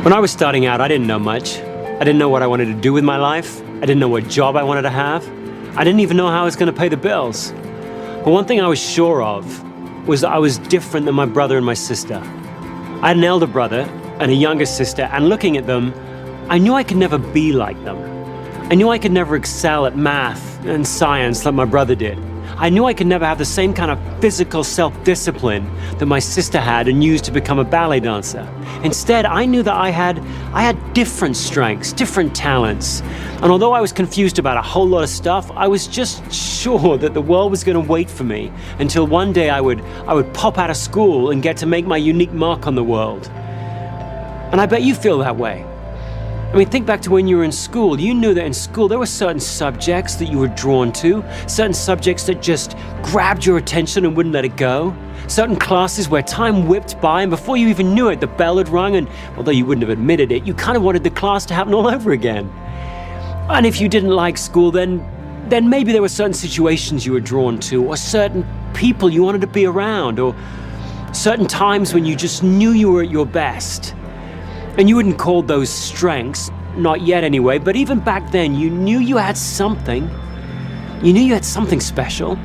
When I was starting out, I didn't know much. I didn't know what I wanted to do with my life. I didn't know what job I wanted to have. I didn't even know how I was going to pay the bills. But one thing I was sure of was that I was different than my brother and my sister. I had an elder brother and a younger sister, and looking at them, I knew I could never be like them. I knew I could never excel at math and science like my brother did. I knew I could never have the same kind of physical self-discipline that my sister had and used to become a ballet dancer. Instead, I knew that I had different strengths, different talents. And although I was confused about a whole lot of stuff, I was just sure that the world was going to wait for me until one day I would pop out of school and get to make my unique mark on the world. And I bet you feel that way. I mean, think back to when you were in school. You knew that in school there were certain subjects that you were drawn to, certain subjects that just grabbed your attention and wouldn't let it go, certain classes where time whipped by and before you even knew it, the bell had rung and, although you wouldn't have admitted it, you kind of wanted the class to happen all over again. And if you didn't like school, then maybe there were certain situations you were drawn to, or certain people you wanted to be around, or certain times when you just knew you were at your best. And you wouldn't call those strengths, not yet anyway, but even back then you knew you had something. You knew you had something special.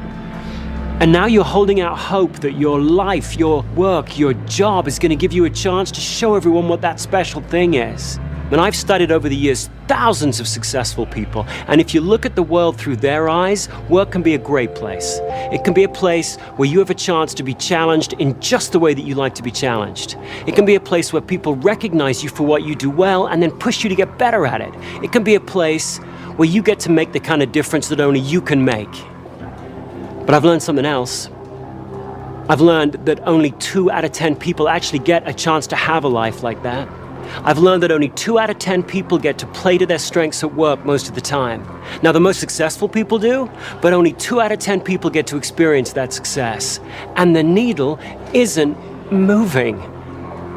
And now you're holding out hope that your life, your work, your job is going to give you a chance to show everyone what that special thing is. And I've studied over the years thousands of successful people, and if you look at the world through their eyes, work can be a great place. It can be a place where you have a chance to be challenged in just the way that you like to be challenged. It can be a place where people recognize you for what you do well and then push you to get better at it. It can be a place where you get to make the kind of difference that only you can make. But I've learned something else. I've learned that only 2 out of 10 people actually get a chance to have a life like that. I've learned that only 2 out of 10 people get to play to their strengths at work most of the time. Now, the most successful people do, but only 2 out of 10 people get to experience that success. And the needle isn't moving.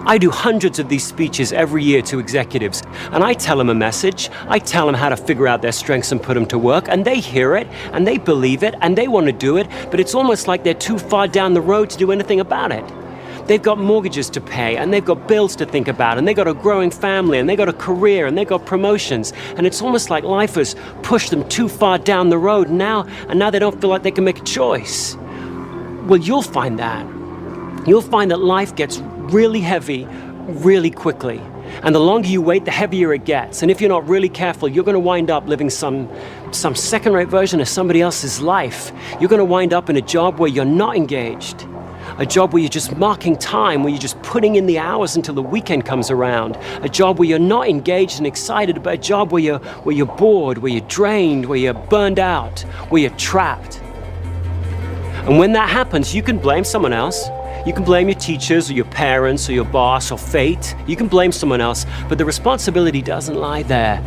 I do hundreds of these speeches every year to executives, and I tell them a message. I tell them how to figure out their strengths and put them to work, and they hear it, and they believe it, and they want to do it, but it's almost like they're too far down the road to do anything about it. They've got mortgages to pay, and they've got bills to think about, and they've got a growing family, and they've got a career, and they've got promotions, and it's almost like life has pushed them too far down the road now, and now they don't feel like they can make a choice. Well, you'll find that. You'll find that life gets really heavy really quickly, and the longer you wait, the heavier it gets, and if you're not really careful, you're going to wind up living some second-rate version of somebody else's life. You're going to wind up in a job where you're not engaged. A job where you're just marking time, where you're just putting in the hours until the weekend comes around. A job where you're not engaged and excited, but a job where you're bored, where you're drained, where you're burned out, where you're trapped. And when that happens, you can blame someone else. You can blame your teachers or your parents or your boss or fate. You can blame someone else, but the responsibility doesn't lie there.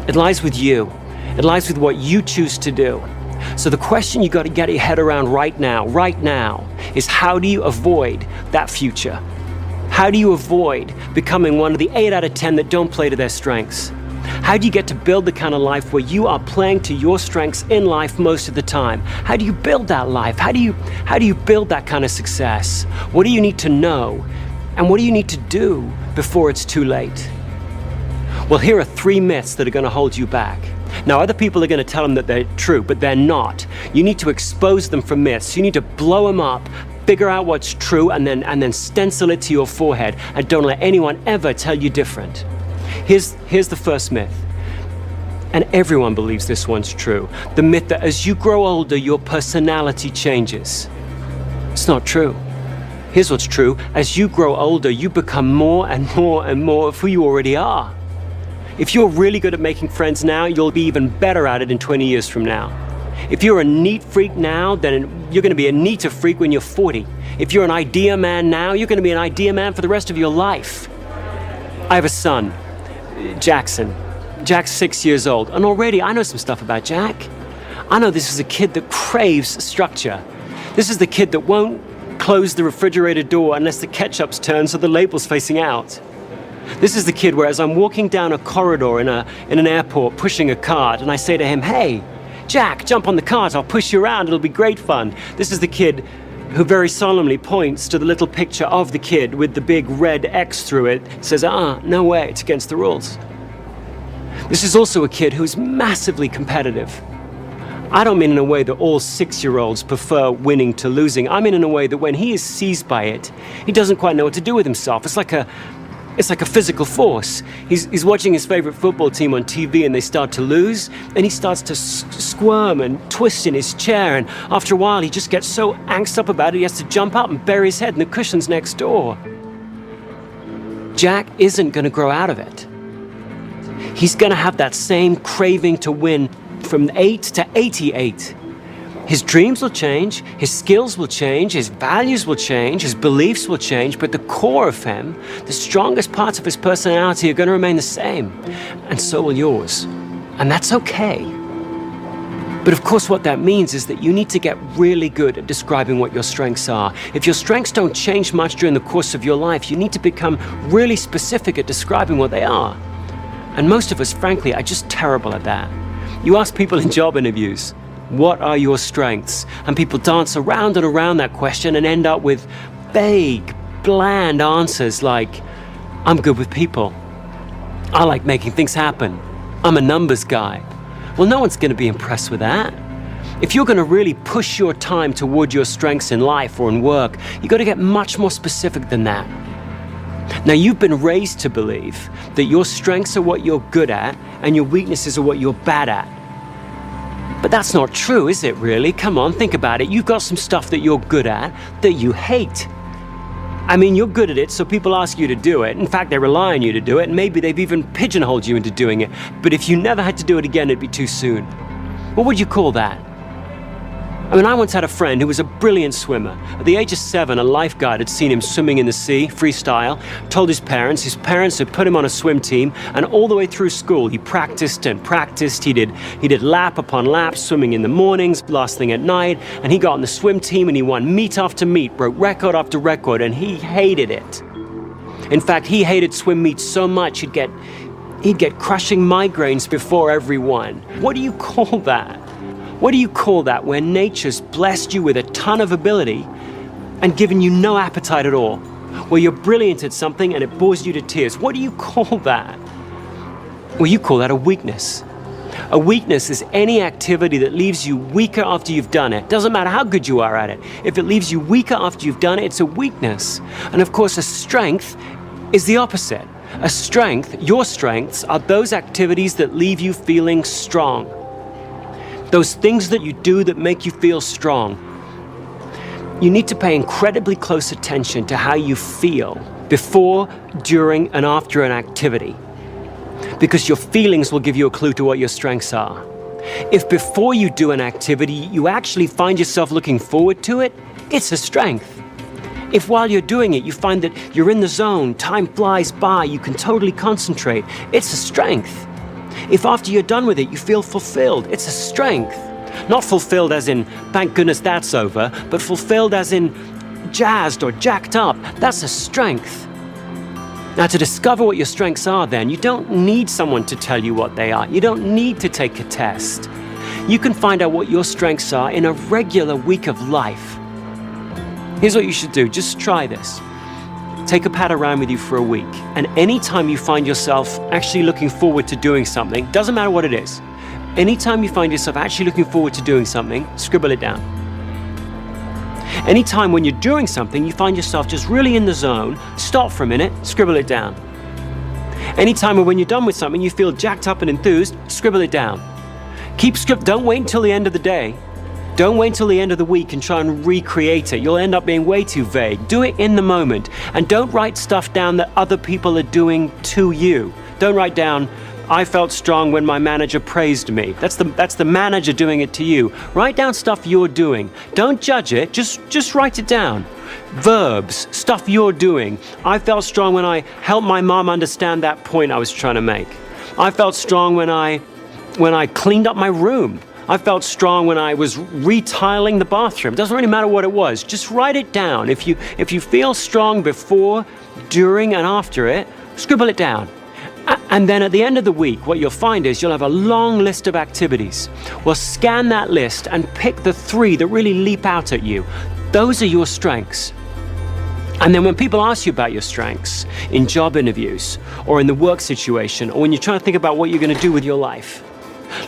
It lies with you. It lies with what you choose to do. So the question you got to get your head around right now, is how do you avoid that future? How do you avoid becoming one of the 8 out of 10 that don't play to their strengths? How do you get to build the kind of life where you are playing to your strengths in life most of the time? How do you build that life? How do you build that kind of success? What do you need to know? And what do you need to do before it's too late? Well, here are 3 myths that are going to hold you back. Now, other people are going to tell them that they're true, but they're not. You need to expose them from myths. You need to blow them up, figure out what's true, and then stencil it to your forehead, and don't let anyone ever tell you different. Here's the first myth, and everyone believes this one's true. The myth that as you grow older, your personality changes. It's not true. Here's what's true. As you grow older, you become more and more and more of who you already are. If you're really good at making friends now, you'll be even better at it in 20 years from now. If you're a neat freak now, then you're going to be a neater freak when you're 40. If you're an idea man now, you're going to be an idea man for the rest of your life. I have a son, Jackson. Jack's 6 years old, and already I know some stuff about Jack. I know this is a kid that craves structure. This is the kid that won't close the refrigerator door unless the ketchup's turned so the label's facing out. This is the kid where as I'm walking down a corridor in an airport pushing a cart, and I say to him, "Hey, Jack, jump on the cart, I'll push you around, it'll be great fun." This is the kid who very solemnly points to the little picture of the kid with the big red X through it, says, no way, it's against the rules. This is also a kid who's massively competitive. I don't mean in a way that all 6-year-olds prefer winning to losing. I mean in a way that when he is seized by it, he doesn't quite know what to do with himself. It's like a physical force. He's watching his favorite football team on TV and they start to lose, and he starts to squirm and twist in his chair, and after a while he just gets so angst up about it he has to jump up and bury his head in the cushions next door. Jack isn't going to grow out of it. He's going to have that same craving to win from 8 to 88. His dreams will change, his skills will change, his values will change, his beliefs will change, but the core of him, the strongest parts of his personality are going to remain the same, and so will yours. And that's okay. But of course what that means is that you need to get really good at describing what your strengths are. If your strengths don't change much during the course of your life, you need to become really specific at describing what they are. And most of us, frankly, are just terrible at that. You ask people in job interviews, what are your strengths? And people dance around and around that question and end up with vague, bland answers like, I'm good with people. I like making things happen. I'm a numbers guy. Well, no one's going to be impressed with that. If you're going to really push your time toward your strengths in life or in work, you've got to get much more specific than that. Now, you've been raised to believe that your strengths are what you're good at and your weaknesses are what you're bad at. But that's not true, is it really? Come on, think about it. You've got some stuff that you're good at that you hate. I mean, you're good at it, so people ask you to do it. In fact, they rely on you to do it, and maybe they've even pigeonholed you into doing it. But if you never had to do it again, it'd be too soon. What would you call that? I mean, I once had a friend who was a brilliant swimmer. At the age of 7, a lifeguard had seen him swimming in the sea, freestyle, told his parents had put him on a swim team, and all the way through school, he practiced and practiced. He did lap upon lap, swimming in the mornings, last thing at night, and he got on the swim team and he won meet after meet, broke record after record, and he hated it. In fact, he hated swim meets so much he'd get crushing migraines before every one. What do you call that? What do you call that when nature's blessed you with a ton of ability and given you no appetite at all? Where you're brilliant at something and it bores you to tears. What do you call that? Well, you call that a weakness. A weakness is any activity that leaves you weaker after you've done it. Doesn't matter how good you are at it. If it leaves you weaker after you've done it, it's a weakness. And of course, a strength is the opposite. A strength, your strengths, are those activities that leave you feeling strong. Those things that you do that make you feel strong. You need to pay incredibly close attention to how you feel before, during, and after an activity, because your feelings will give you a clue to what your strengths are. If before you do an activity, you actually find yourself looking forward to it, it's a strength. If while you're doing it, you find that you're in the zone, time flies by, you can totally concentrate, it's a strength. If after you're done with it, you feel fulfilled, it's a strength. Not fulfilled as in, thank goodness that's over, but fulfilled as in jazzed or jacked up. That's a strength. Now, to discover what your strengths are then, you don't need someone to tell you what they are. You don't need to take a test. You can find out what your strengths are in a regular week of life. Here's what you should do. Just try this. Take a pad around with you for a week, and anytime you find yourself actually looking forward to doing something, doesn't matter what it is, anytime you find yourself actually looking forward to doing something, scribble it down. Anytime when you're doing something, you find yourself just really in the zone, stop for a minute, scribble it down. Anytime when you're done with something, you feel jacked up and enthused, scribble it down. Don't wait until the end of the day. Don't wait until the end of the week and try and recreate it. You'll end up being way too vague. Do it in the moment. And don't write stuff down that other people are doing to you. Don't write down, I felt strong when my manager praised me. That's the manager doing it to you. Write down stuff you're doing. Don't judge it, just write it down. Verbs, stuff you're doing. I felt strong when I helped my mom understand that point I was trying to make. I felt strong when I cleaned up my room. I felt strong when I was retiling the bathroom. Doesn't really matter what it was. Just write it down. If you feel strong before, during, and after it, scribble it down. And then at the end of the week, what you'll find is you'll have a long list of activities. Well, scan that list and pick the 3 that really leap out at you. Those are your strengths. And then when people ask you about your strengths in job interviews or in the work situation, or when you're trying to think about what you're going to do with your life,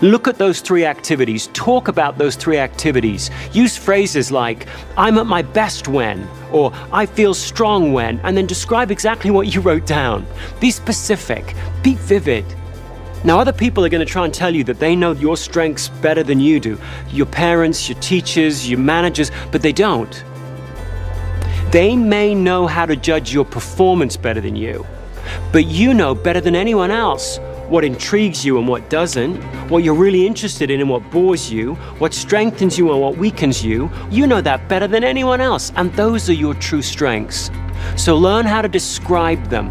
look at those 3 activities, talk about those 3 activities, use phrases like, I'm at my best when, or I feel strong when, and then describe exactly what you wrote down. Be specific, be vivid. Now, other people are going to try and tell you that they know your strengths better than you do. Your parents, your teachers, your managers, but they don't. They may know how to judge your performance better than you, but you know better than anyone else what intrigues you and what doesn't, what you're really interested in and what bores you, what strengthens you and what weakens you. You know that better than anyone else, and those are your true strengths. So learn how to describe them,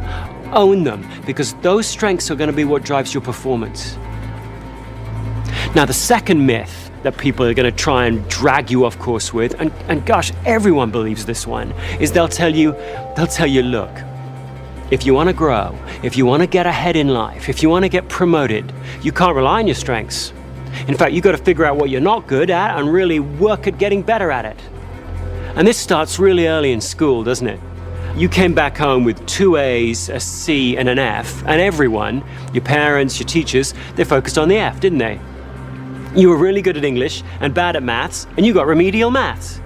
own them, because those strengths are going to be what drives your performance. Now, the second myth that people are going to try and drag you off course with, and gosh, everyone believes this one, is they'll tell you, look, if you want to grow, if you want to get ahead in life, if you want to get promoted, you can't rely on your strengths. In fact, you've got to figure out what you're not good at and really work at getting better at it. And this starts really early in school, doesn't it? You came back home with 2 A's, a C, and an F, and everyone, your parents, your teachers, they focused on the F, didn't they? You were really good at English and bad at maths, and you got remedial maths.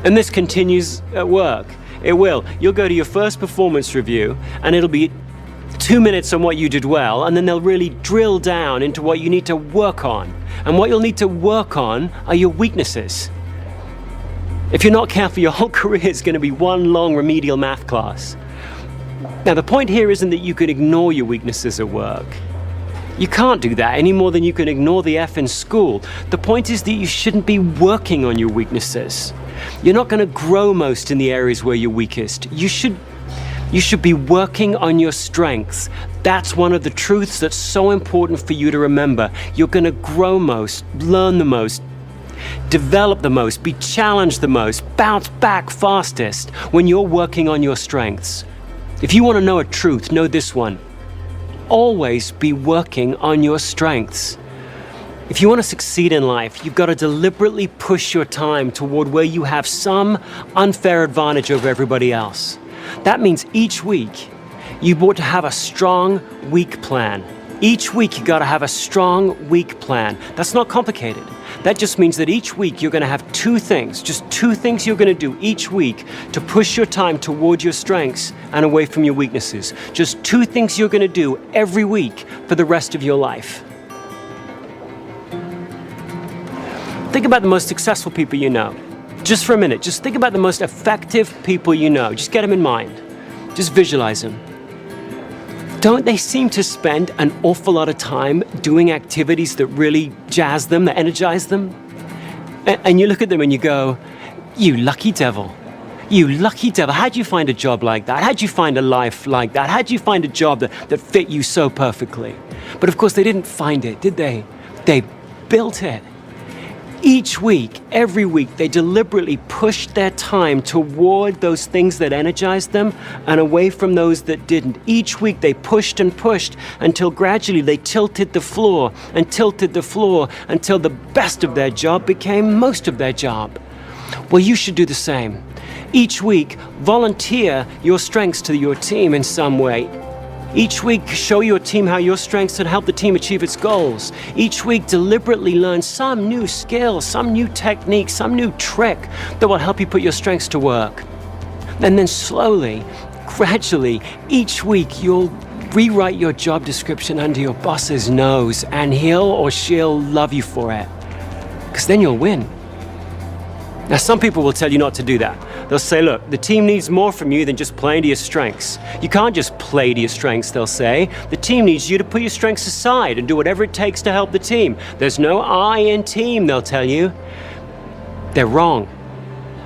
And this continues at work. It will. You'll go to your first performance review, and it'll be 2 minutes on what you did well, and then they'll really drill down into what you need to work on. And what you'll need to work on are your weaknesses. If you're not careful, your whole career is going to be one long remedial math class. Now, the point here isn't that you can ignore your weaknesses at work. You can't do that any more than you can ignore the F in school. The point is that you shouldn't be working on your weaknesses. You're not going to grow most in the areas where you're weakest. You should be working on your strengths. That's one of the truths that's so important for you to remember. You're going to grow most, learn the most, develop the most, be challenged the most, bounce back fastest when you're working on your strengths. If you want to know a truth, know this one. Always be working on your strengths. If you want to succeed in life, you've got to deliberately push your time toward where you have some unfair advantage over everybody else. That means each week, you ought to have a strong week plan. Each week, you got to have a strong week plan. That's not complicated. That just means that each week you're going to have 2 things, just 2 things you're going to do each week to push your time toward your strengths and away from your weaknesses. Just 2 things you're going to do every week for the rest of your life. Think about the most successful people you know. Just for a minute, just think about the most effective people you know. Just get them in mind. Just visualize them. Don't they seem to spend an awful lot of time doing activities that really jazz them, that energize them? And you look at them and you go, you lucky devil. You lucky devil. How'd you find a job like that? How'd you find a life like that? How'd you find a job that fit you so perfectly? But of course they didn't find it, did they? They built it. Each week, every week, they deliberately pushed their time toward those things that energized them and away from those that didn't. Each week, they pushed and pushed until gradually they tilted the floor until the best of their job became most of their job. Well, you should do the same. Each week, volunteer your strengths to your team in some way. Each week, show your team how your strengths can help the team achieve its goals. Each week, deliberately learn some new skill, some new technique, some new trick that will help you put your strengths to work. And then slowly, gradually, each week, you'll rewrite your job description under your boss's nose, and he'll or she'll love you for it. Because then you'll win. Now, some people will tell you not to do that. They'll say, look, the team needs more from you than just playing to your strengths. You can't just play to your strengths, they'll say. The team needs you to put your strengths aside and do whatever it takes to help the team. There's no I in team, they'll tell you. They're wrong.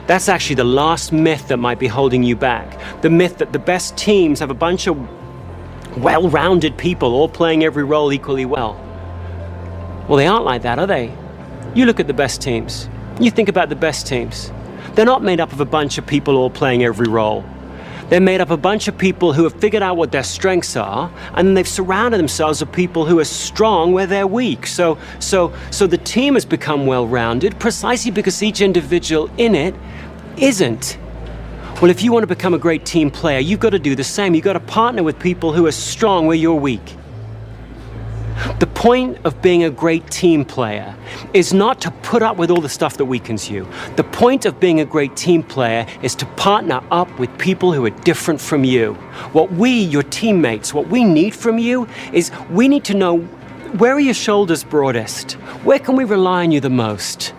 That's actually the last myth that might be holding you back. The myth that the best teams have a bunch of well-rounded people all playing every role equally well. Well, they aren't like that, are they? You look at the best teams. You think about the best teams. They're not made up of a bunch of people all playing every role. They're made up of a bunch of people who have figured out what their strengths are, and then they've surrounded themselves with people who are strong where they're weak. So the team has become well-rounded precisely because each individual in it isn't. Well, if you want to become a great team player, you've got to do the same. You've got to partner with people who are strong where you're weak. The point of being a great team player is not to put up with all the stuff that weakens you. The point of being a great team player is to partner up with people who are different from you. What we, your teammates, what we need from you is we need to know, where are your shoulders broadest? Where can we rely on you the most?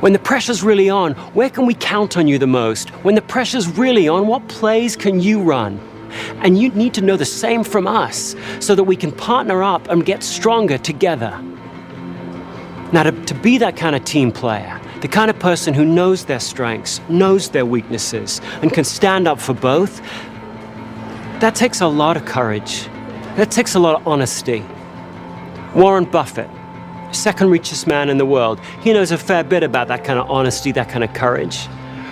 When the pressure's really on, where can we count on you the most? When the pressure's really on, what plays can you run? And you need to know the same from us so that we can partner up and get stronger together. Now, to be that kind of team player, the kind of person who knows their strengths, knows their weaknesses, and can stand up for both, that takes a lot of courage. That takes a lot of honesty. Warren Buffett, second richest man in the world, he knows a fair bit about that kind of honesty, that kind of courage.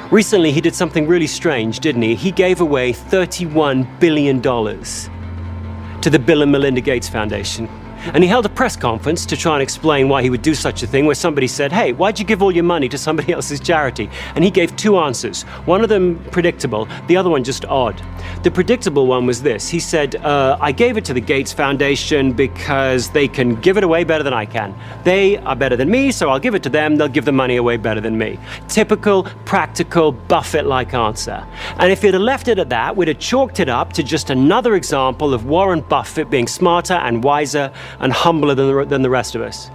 Recently, he did something really strange, didn't he? He gave away $31 billion to the Bill and Melinda Gates Foundation. And he held a press conference to try and explain why he would do such a thing, where somebody said, hey, why'd you give all your money to somebody else's charity? And he gave two answers. One of them predictable, the other one just odd. The predictable one was this. He said, I gave it to the Gates Foundation because they can give it away better than I can. They are better than me, so I'll give it to them. They'll give the money away better than me. Typical, practical, Buffett-like answer. And if he'd have left it at that, we'd have chalked it up to just another example of Warren Buffett being smarter and wiser and humbler than the rest of us.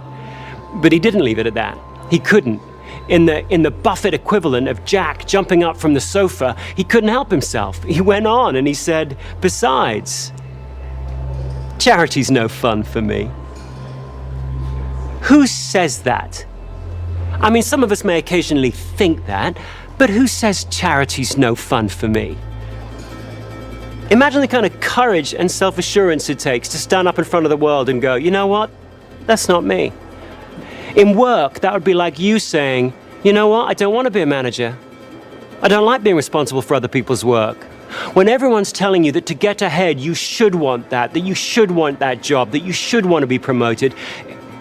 But he didn't leave it at that. He couldn't. In the Buffett equivalent of Jack jumping up from the sofa, he couldn't help himself. He went on and he said, besides, charity's no fun for me. Who says that? I mean, some of us may occasionally think that, but who says charity's no fun for me? Imagine the kind of courage and self-assurance it takes to stand up in front of the world and go, you know what? That's not me. In work, that would be like you saying, you know what? I don't want to be a manager. I don't like being responsible for other people's work. When everyone's telling you that to get ahead, you should want that you should want that job, that you should want to be promoted,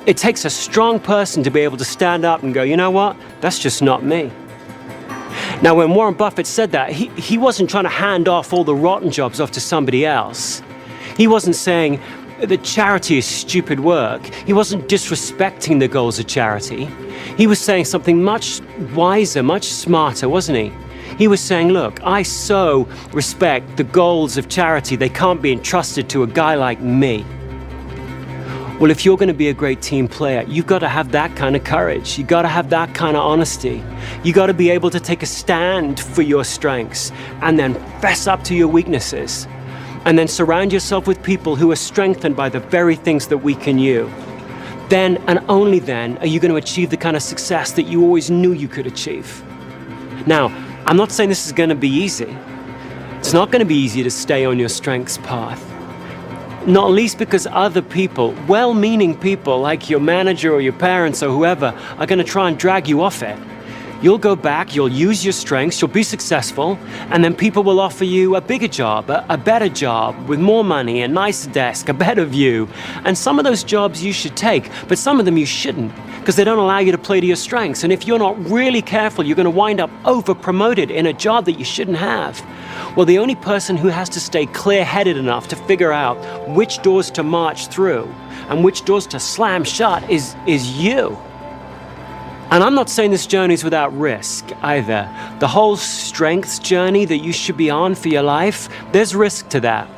it takes a strong person to be able to stand up and go, you know what? That's just not me. Now, when Warren Buffett said that, he wasn't trying to hand off all the rotten jobs off to somebody else. He wasn't saying that charity is stupid work. He wasn't disrespecting the goals of charity. He was saying something much wiser, much smarter, wasn't he? He was saying, look, I so respect the goals of charity, they can't be entrusted to a guy like me. Well, if you're going to be a great team player, you've got to have that kind of courage. You've got to have that kind of honesty. You've got to be able to take a stand for your strengths and then fess up to your weaknesses. And then surround yourself with people who are strengthened by the very things that weaken you. Then and only then are you going to achieve the kind of success that you always knew you could achieve. Now, I'm not saying this is going to be easy. It's not going to be easy to stay on your strengths path. Not least because other people, well-meaning people like your manager or your parents or whoever, are going to try and drag you off it. You'll go back, you'll use your strengths, you'll be successful, and then people will offer you a bigger job, a better job, with more money, a nicer desk, a better view. And some of those jobs you should take, but some of them you shouldn't, because they don't allow you to play to your strengths. And if you're not really careful, you're going to wind up over-promoted in a job that you shouldn't have. Well, the only person who has to stay clear-headed enough to figure out which doors to march through and which doors to slam shut is you. And I'm not saying this journey is without risk either. The whole strengths journey that you should be on for your life, there's risk to that.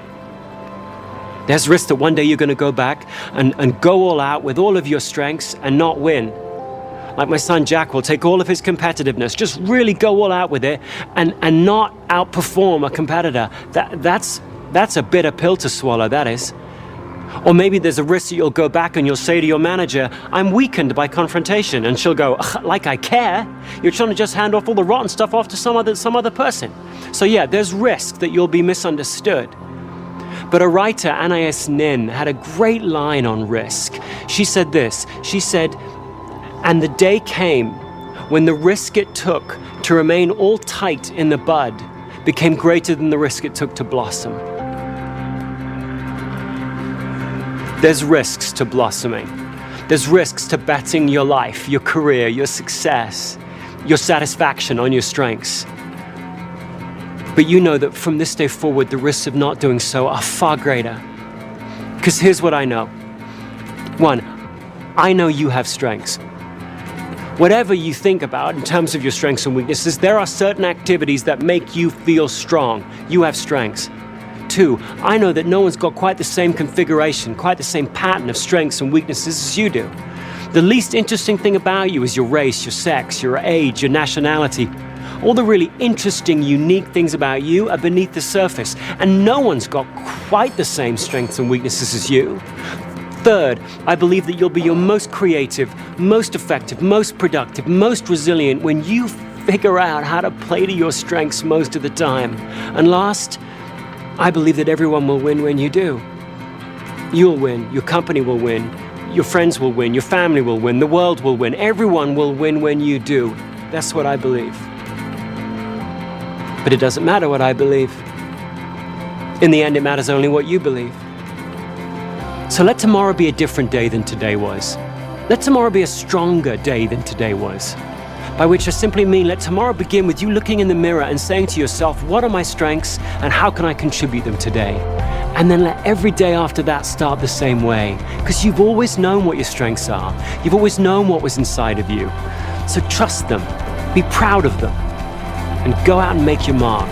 There's risk that one day you're going to go back and go all out with all of your strengths and not win. Like my son Jack will take all of his competitiveness, just really go all out with it and not outperform a competitor. That's a bitter pill to swallow, that is. Or maybe there's a risk that you'll go back and you'll say to your manager, I'm weakened by confrontation. And she'll go, like I care? You're trying to just hand off all the rotten stuff off to some other person. So yeah, there's risk that you'll be misunderstood. But a writer, Anais Nin, had a great line on risk. She said this, she said, and the day came when the risk it took to remain all tight in the bud became greater than the risk it took to blossom. There's risks to blossoming. There's risks to betting your life, your career, your success, your satisfaction on your strengths. But you know that from this day forward, the risks of not doing so are far greater. Because here's what I know. One, I know you have strengths. Whatever you think about in terms of your strengths and weaknesses, there are certain activities that make you feel strong. You have strengths. Two, I know that no one's got quite the same configuration, quite the same pattern of strengths and weaknesses as you do. The least interesting thing about you is your race, your sex, your age, your nationality. All the really interesting, unique things about you are beneath the surface, and no one's got quite the same strengths and weaknesses as you. Third, I believe that you'll be your most creative, most effective, most productive, most resilient when you figure out how to play to your strengths most of the time. And last, I believe that everyone will win when you do. You'll win, your company will win, your friends will win, your family will win, the world will win, everyone will win when you do. That's what I believe. But it doesn't matter what I believe. In the end, it matters only what you believe. So let tomorrow be a different day than today was. Let tomorrow be a stronger day than today was. By which I simply mean let tomorrow begin with you looking in the mirror and saying to yourself, what are my strengths and how can I contribute them today? And then let every day after that start the same way. Because you've always known what your strengths are. You've always known what was inside of you. So trust them, be proud of them, and go out and make your mark.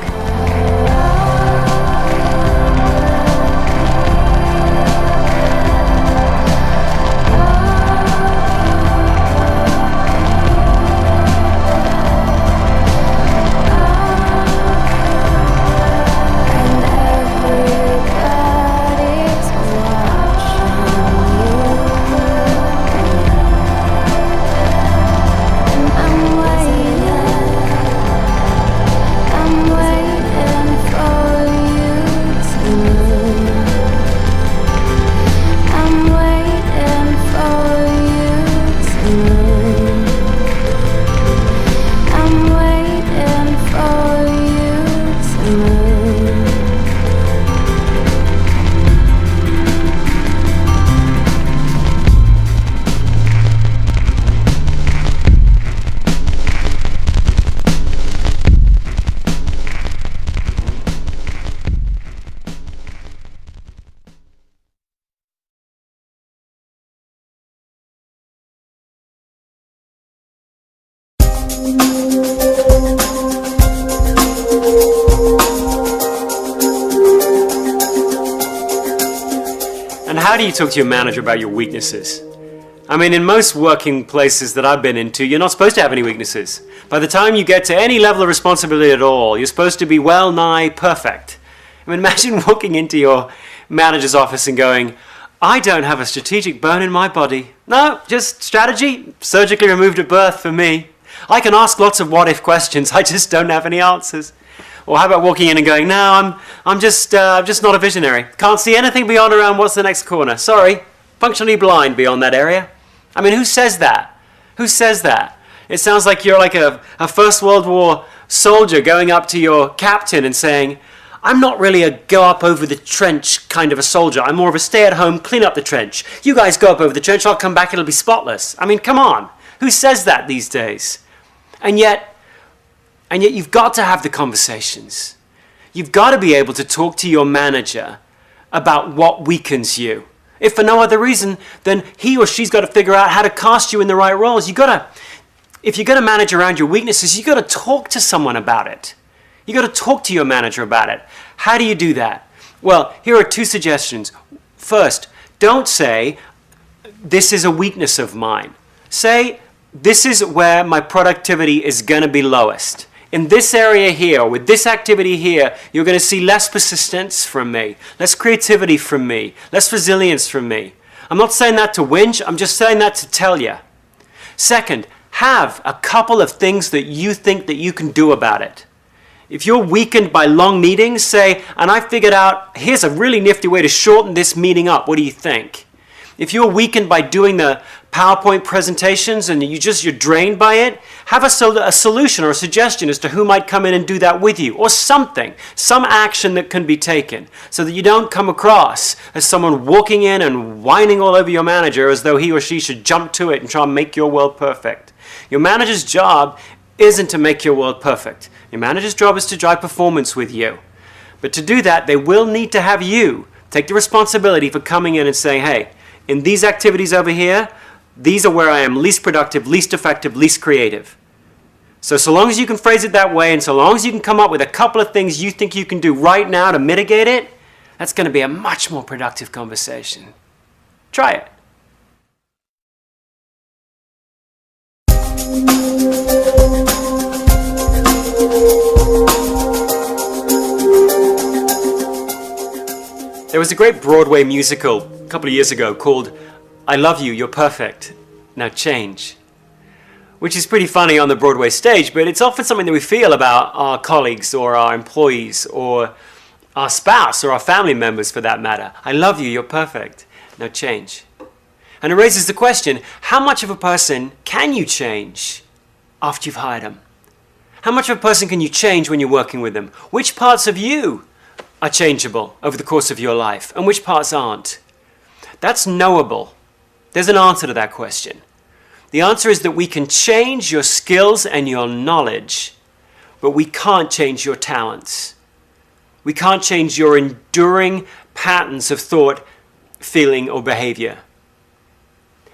And how do you talk to your manager about your weaknesses? I mean, in most working places that I've been into, you're not supposed to have any weaknesses. By the time you get to any level of responsibility at all, you're supposed to be well nigh perfect. I mean, imagine walking into your manager's office and going, I don't have a strategic bone in my body. No, just strategy, surgically removed at birth for me. I can ask lots of what-if questions, I just don't have any answers. Or how about walking in and going, no, I'm just not a visionary. Can't see anything beyond around what's the next corner. Sorry, functionally blind beyond that area. I mean, who says that? Who says that? It sounds like you're like a First World War soldier going up to your captain and saying, I'm not really a go up over the trench kind of a soldier. I'm more of a stay at home, clean up the trench. You guys go up over the trench, I'll come back, it'll be spotless. I mean, come on. Who says that these days? And yet you've got to have the conversations. You've got to be able to talk to your manager about what weakens you. If for no other reason, then he or she's got to figure out how to cast you in the right roles. If you're going to manage around your weaknesses, you've got to talk to someone about it. You've got to talk to your manager about it. How do you do that? Well, here are two suggestions. First, don't say, this is a weakness of mine. Say, this is where my productivity is going to be lowest. In this area here, with this activity here, you're going to see less persistence from me, less creativity from me, less resilience from me. I'm not saying that to whinge, I'm just saying that to tell you. Second, have a couple of things that you think that you can do about it. If you're weakened by long meetings, say, and I figured out, here's a really nifty way to shorten this meeting up, what do you think? If you're weakened by doing the PowerPoint presentations and you're drained by it, have a solution or a suggestion as to who might come in and do that with you, or something, some action that can be taken so that you don't come across as someone walking in and whining all over your manager as though he or she should jump to it and try and make your world perfect. Your manager's job isn't to make your world perfect. Your manager's job is to drive performance with you. But to do that, they will need to have you take the responsibility for coming in and saying, hey, in these activities over here, these are where I am least productive, least effective, least creative. So long as you can phrase it that way, and so long as you can come up with a couple of things you think you can do right now to mitigate it, that's going to be a much more productive conversation. Try it. There was a great Broadway musical a couple of years ago called I Love You, You're Perfect, Now Change, which is pretty funny on the Broadway stage, but it's often something that we feel about our colleagues or our employees or our spouse or our family members for that matter. I love you, you're perfect, now change. And it raises the question, how much of a person can you change after you've hired them? How much of a person can you change when you're working with them? Which parts of you are changeable over the course of your life and which parts aren't? That's knowable. There's an answer to that question. The answer is that we can change your skills and your knowledge, but we can't change your talents. We can't change your enduring patterns of thought, feeling, or behavior.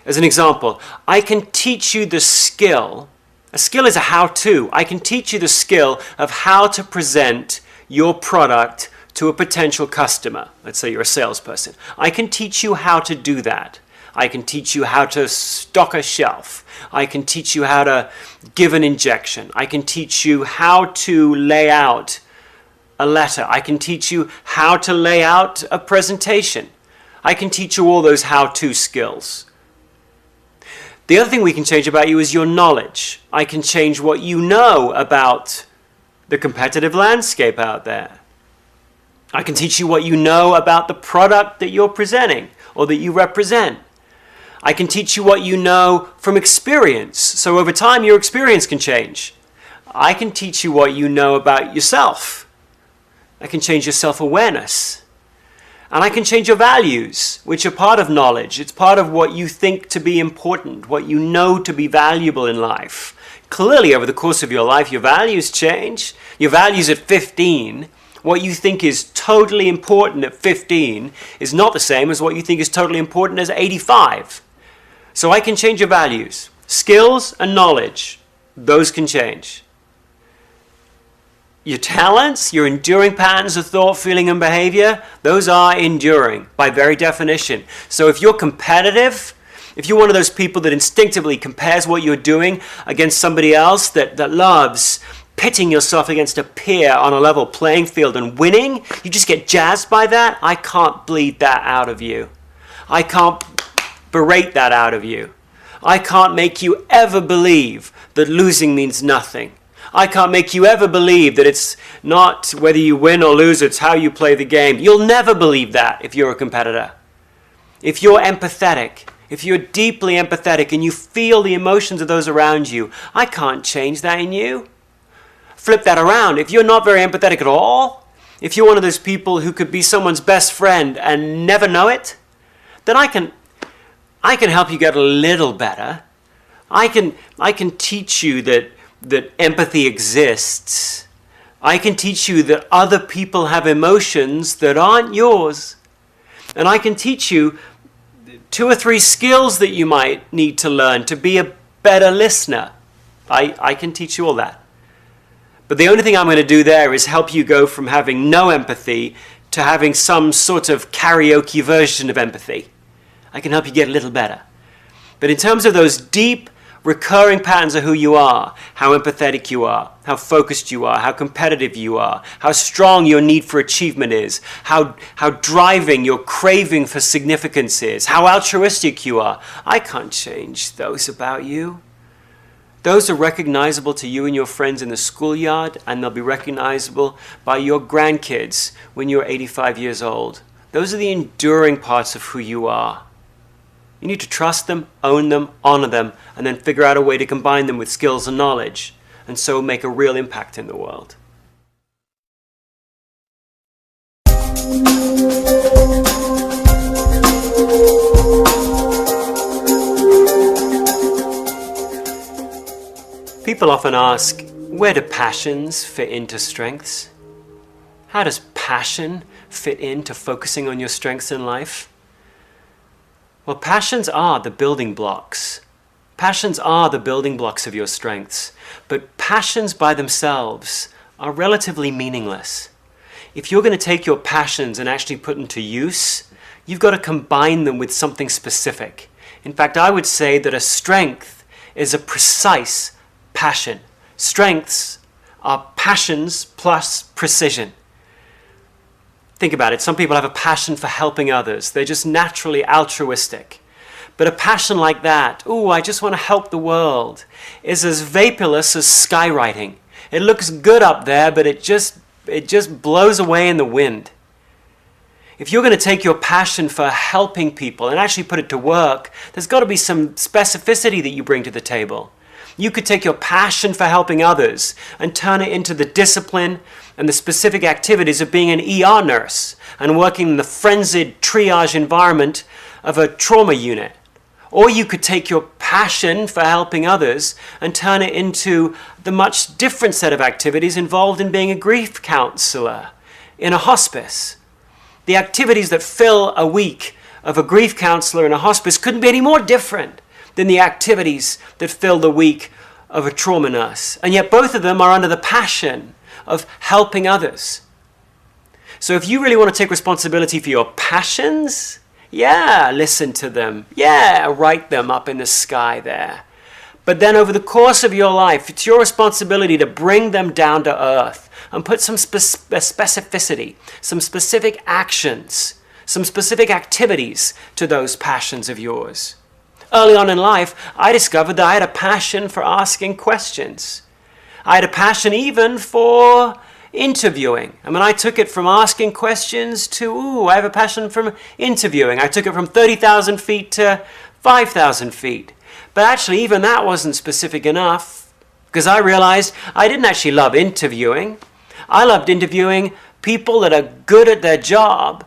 As an example, I can teach you the skill. A skill is a how-to. I can teach you the skill of how to present your product to a potential customer. Let's say you're a salesperson. I can teach you how to do that. I can teach you how to stock a shelf. I can teach you how to give an injection. I can teach you how to lay out a letter. I can teach you how to lay out a presentation. I can teach you all those how-to skills. The other thing we can change about you is your knowledge. I can change what you know about the competitive landscape out there. I can teach you what you know about the product that you're presenting or that you represent. I can teach you what you know from experience. So over time, your experience can change. I can teach you what you know about yourself. I can change your self-awareness. And I can change your values, which are part of knowledge. It's part of what you think to be important, what you know to be valuable in life. Clearly, over the course of your life, your values change. Your values at 15, what you think is totally important at 15 is not the same as what you think is totally important as 85. So I can change your values. Skills and knowledge, those can change. Your talents, your enduring patterns of thought, feeling, and behavior, those are enduring by very definition. So if you're competitive, if you're one of those people that instinctively compares what you're doing against somebody else, that loves pitting yourself against a peer on a level playing field and winning, you just get jazzed by that, I can't bleed that out of you. I can't berate that out of you. I can't make you ever believe that losing means nothing. I can't make you ever believe that it's not whether you win or lose, it's how you play the game. You'll never believe that if you're a competitor. If you're empathetic, if you're deeply empathetic and you feel the emotions of those around you, I can't change that in you. Flip that around. If you're not very empathetic at all, if you're one of those people who could be someone's best friend and never know it, then I can help you get a little better. I can teach you that empathy exists. I can teach you that other people have emotions that aren't yours. And I can teach you 2 or 3 skills that you might need to learn to be a better listener. I can teach you all that. But the only thing I'm going to do there is help you go from having no empathy to having some sort of karaoke version of empathy. I can help you get a little better. But in terms of those deep, recurring patterns of who you are, how empathetic you are, how focused you are, how competitive you are, how strong your need for achievement is, how driving your craving for significance is, how altruistic you are, I can't change those about you. Those are recognizable to you and your friends in the schoolyard, and they'll be recognizable by your grandkids when you're 85 years old. Those are the enduring parts of who you are. You need to trust them, own them, honor them, and then figure out a way to combine them with skills and knowledge, and so make a real impact in the world. People often ask, where do passions fit into strengths? How does passion fit into focusing on your strengths in life? Well, passions are the building blocks. Passions are the building blocks of your strengths, but passions by themselves are relatively meaningless. If you're going to take your passions and actually put them to use, you've got to combine them with something specific. In fact, I would say that a strength is a precise passion. Strengths are passions plus precision. Think about it. Some people have a passion for helping others. They're just naturally altruistic. But a passion like that, ooh, I just want to help the world, is as vaporless as skywriting. It looks good up there, but it just blows away in the wind. If you're going to take your passion for helping people and actually put it to work, there's got to be some specificity that you bring to the table. You could take your passion for helping others and turn it into the discipline and the specific activities of being an ER nurse and working in the frenzied triage environment of a trauma unit. Or you could take your passion for helping others and turn it into the much different set of activities involved in being a grief counselor in a hospice. The activities that fill a week of a grief counselor in a hospice couldn't be any more different than the activities that fill the week of a trauma nurse. And yet both of them are under the passion of helping others. So if you really want to take responsibility for your passions, yeah, listen to them. Yeah, write them up in the sky there. But then over the course of your life, it's your responsibility to bring them down to earth and put some specificity, some specific actions, some specific activities to those passions of yours. Early on in life, I discovered that I had a passion for asking questions. I had a passion even for interviewing. I mean, I took it from asking questions to, I have a passion from interviewing. I took it from 30,000 feet to 5,000 feet. But actually, even that wasn't specific enough, because I realized I didn't actually love interviewing. I loved interviewing people that are good at their job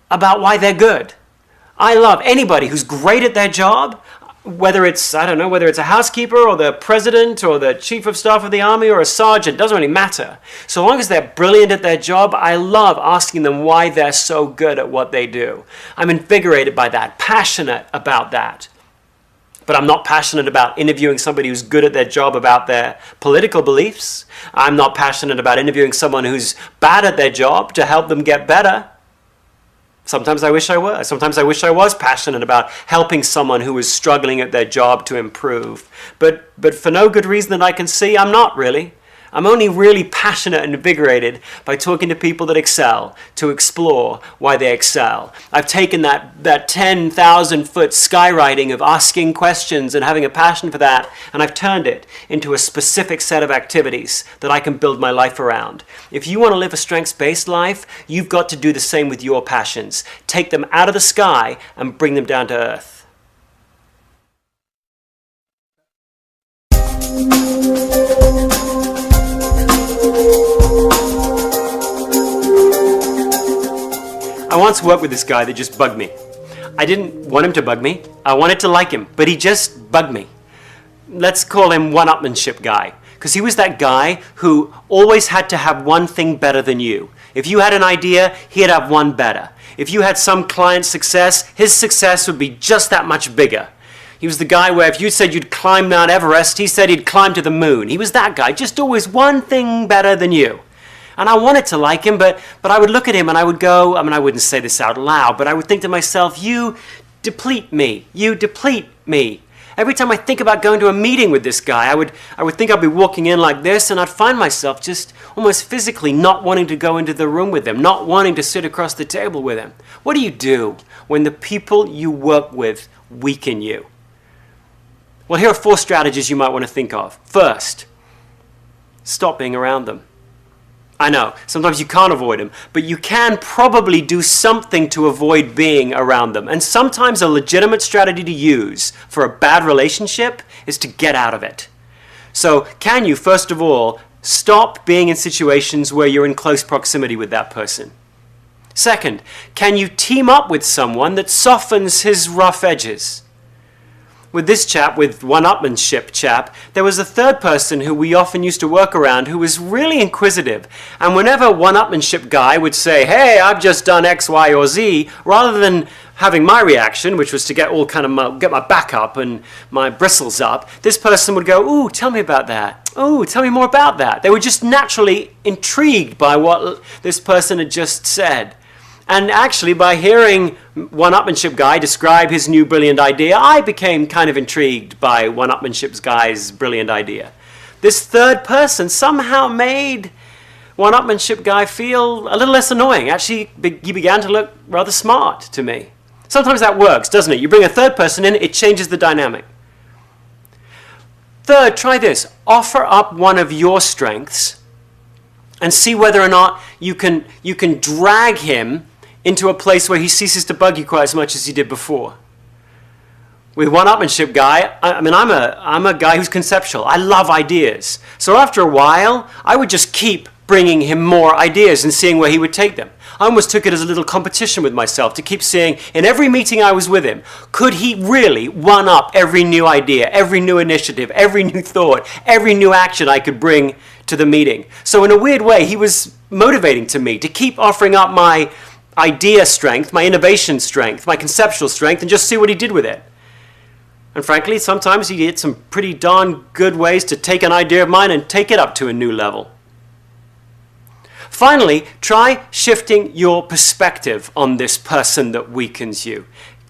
about why they're good. I love anybody who's great at their job, whether it's, whether it's a housekeeper or the president or the chief of staff of the army or a sergeant, doesn't really matter. So long as they're brilliant at their job, I love asking them why they're so good at what they do. I'm invigorated by that, passionate about that. But I'm not passionate about interviewing somebody who's good at their job about their political beliefs. I'm not passionate about interviewing someone who's bad at their job to help them get better. Sometimes I wish I was. Sometimes I wish I was passionate about helping someone who was struggling at their job to improve. But for no good reason that I can see, I'm not really. I'm only really passionate and invigorated by talking to people that excel, to explore why they excel. I've taken that 10,000-foot skywriting of asking questions and having a passion for that, and I've turned it into a specific set of activities that I can build my life around. If you want to live a strengths-based life, you've got to do the same with your passions. Take them out of the sky and bring them down to earth. I once worked with this guy that just bugged me. I didn't want him to bug me. I wanted to like him, but he just bugged me. Let's call him one-upmanship guy, because he was that guy who always had to have one thing better than you. If you had an idea, he'd have one better. If you had some client success, his success would be just that much bigger. He was the guy where if you said you'd climb Mount Everest, he said he'd climb to the moon. He was that guy, just always one thing better than you. And I wanted to like him, but I would look at him and I would go, I wouldn't say this out loud, but I would think to myself, you deplete me. You deplete me. Every time I think about going to a meeting with this guy, I would think I'd be walking in like this, and I'd find myself just almost physically not wanting to go into the room with him, not wanting to sit across the table with him. What do you do when the people you work with weaken you? Well, here are 4 strategies you might want to think of. First, stop being around them. I know, sometimes you can't avoid them, but you can probably do something to avoid being around them. And sometimes a legitimate strategy to use for a bad relationship is to get out of it. So can you, first of all, stop being in situations where you're in close proximity with that person? Second, can you team up with someone that softens his rough edges? with this chap, with one-upmanship chap, there was a third person who we often used to work around who was really inquisitive. And whenever one-upmanship guy would say, hey, I've just done X, Y, or Z, rather than having my reaction, which was to get get my back up and my bristles up, this person would go, ooh, tell me about that. Ooh, tell me more about that. They were just naturally intrigued by what this person had just said. And actually, by hearing one-upmanship guy describe his new brilliant idea, I became kind of intrigued by one-upmanship guy's brilliant idea. This third person somehow made one-upmanship guy feel a little less annoying. Actually, he began to look rather smart to me. Sometimes that works, doesn't it? You bring a third person in, it changes the dynamic. Third, try this. Offer up one of your strengths and see whether or not you can drag him into a place where he ceases to bug you quite as much as he did before. With one-upmanship guy, I'm a guy who's conceptual. I love ideas. So after a while, I would just keep bringing him more ideas and seeing where he would take them. I almost took it as a little competition with myself to keep seeing, in every meeting I was with him, could he really one-up every new idea, every new initiative, every new thought, every new action I could bring to the meeting. So in a weird way, he was motivating to me to keep offering up my idea strength, my innovation strength, my conceptual strength, and just see what he did with it. And frankly, sometimes he had some pretty darn good ways to take an idea of mine and take it up to a new level. Finally, try shifting your perspective on this person that weakens you.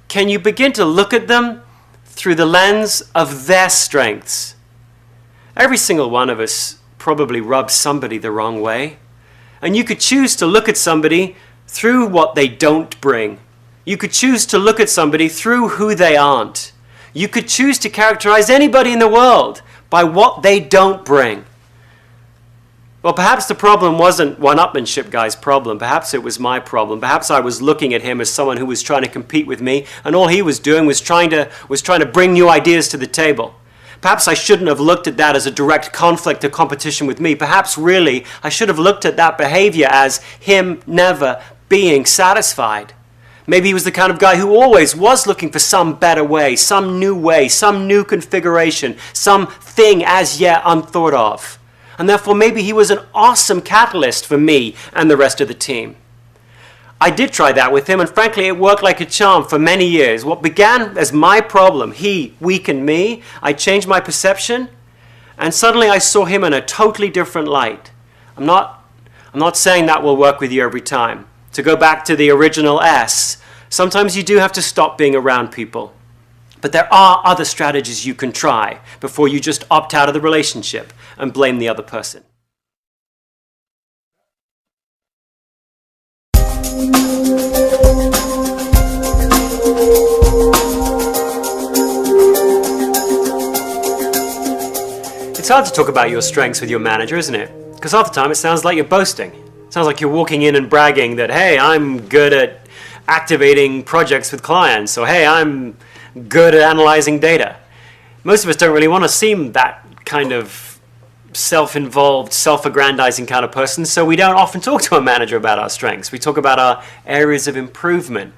Can you begin to look at them through the lens of their strengths? Every single one of us probably rubs somebody the wrong way. And you could choose to look at somebody through what they don't bring. You could choose to look at somebody through who they aren't. You could choose to characterize anybody in the world by what they don't bring. Well, perhaps the problem wasn't one-upmanship guy's problem. Perhaps it was my problem. Perhaps I was looking at him as someone who was trying to compete with me, and all he was doing was trying to bring new ideas to the table. Perhaps I shouldn't have looked at that as a direct conflict or competition with me. Perhaps really I should have looked at that behavior as him never being satisfied. Maybe he was the kind of guy who always was looking for some better way, some new configuration, something as yet unthought of. And therefore maybe he was an awesome catalyst for me and the rest of the team. I did try that with him, and frankly it worked like a charm for many years. What began as my problem, he weakened me, I changed my perception, and suddenly I saw him in a totally different light. I'm not saying that will work with you every time. To go back to the original S, sometimes you do have to stop being around people. But there are other strategies you can try before you just opt out of the relationship and blame the other person. It's hard to talk about your strengths with your manager, isn't it? Because half the time it sounds like you're boasting. It sounds like you're walking in and bragging that, hey, I'm good at activating projects with clients, or hey, I'm good at analyzing data. Most of us don't really want to seem that kind of self-involved, self-aggrandizing kind of person, so we don't often talk to a manager about our strengths. We talk about our areas of improvement.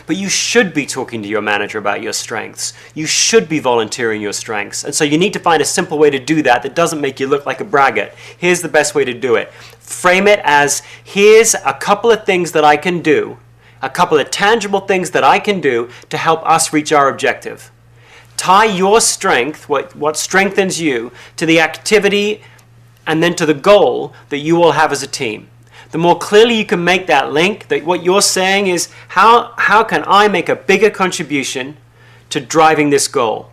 But you should be talking to your manager about your strengths. You should be volunteering your strengths. And so you need to find a simple way to do that that doesn't make you look like a braggart. Here's the best way to do it. Frame it as, here's a couple of things that I can do, a couple of tangible things that I can do to help us reach our objective. Tie your strength, what strengthens you, to the activity and then to the goal that you all have as a team. The more clearly you can make that link, that what you're saying is, how can I make a bigger contribution to driving this goal?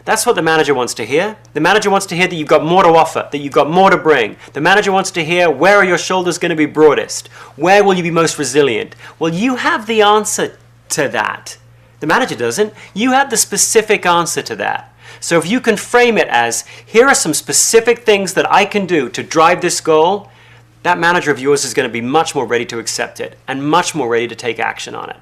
That's what the manager wants to hear. The manager wants to hear that you've got more to offer, that you've got more to bring. The manager wants to hear, where are your shoulders going to be broadest? Where will you be most resilient? Well, you have the answer to that. The manager doesn't. You have the specific answer to that. So if you can frame it as, here are some specific things that I can do to drive this goal, that manager of yours is going to be much more ready to accept it and much more ready to take action on it.